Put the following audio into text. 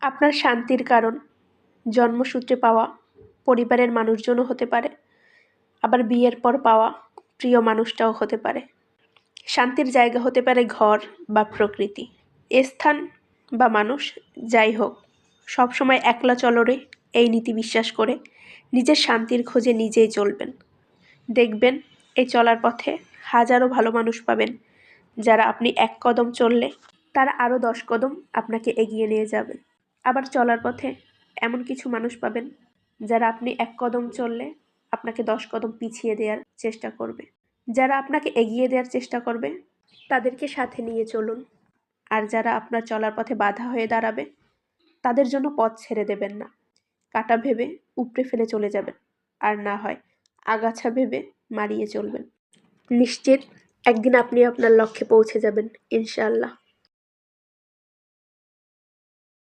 আপনার শান্তির কারণ জন্মসূত্রে পাওয়া পরিবারের মানুষজনও হতে পারে, আবার বিয়ের পর পাওয়া প্রিয় মানুষটাও হতে পারে। শান্তির জায়গা হতে পারে ঘর বা প্রকৃতি, স্থান বা মানুষ, যাই হোক সবসময় একলা চলরে এই নীতি বিশ্বাস করে নিজের শান্তির খোঁজে নিজেই চলবেন। দেখবেন এই চলার পথে হাজারো ভালো মানুষ পাবেন, যারা আপনি এক কদম চললে তারা আরও 10 কদম আপনাকে এগিয়ে নিয়ে যাবে। আবার চলার পথে এমন কিছু মানুষ পাবেন, যারা আপনি এক কদম চললে আপনাকে 10 কদম পিছিয়ে দেওয়ার চেষ্টা করবে। যারা আপনাকে এগিয়ে দেওয়ার চেষ্টা করবে তাদেরকে সাথে নিয়ে চলুন, আর যারা আপনার চলার পথে বাধা হয়ে দাঁড়াবে তাদের জন্য পথ ছেড়ে দেবেন না। কাঁটা ভেবে উপড়ে ফেলে চলে যাবেন, আর না হয় আগাছা ভেবে মারিয়ে চলবেন। নিশ্চিত একদিন আপনি আপনার লক্ষ্যে পৌঁছে যাবেন, ইনশাআল্লাহ।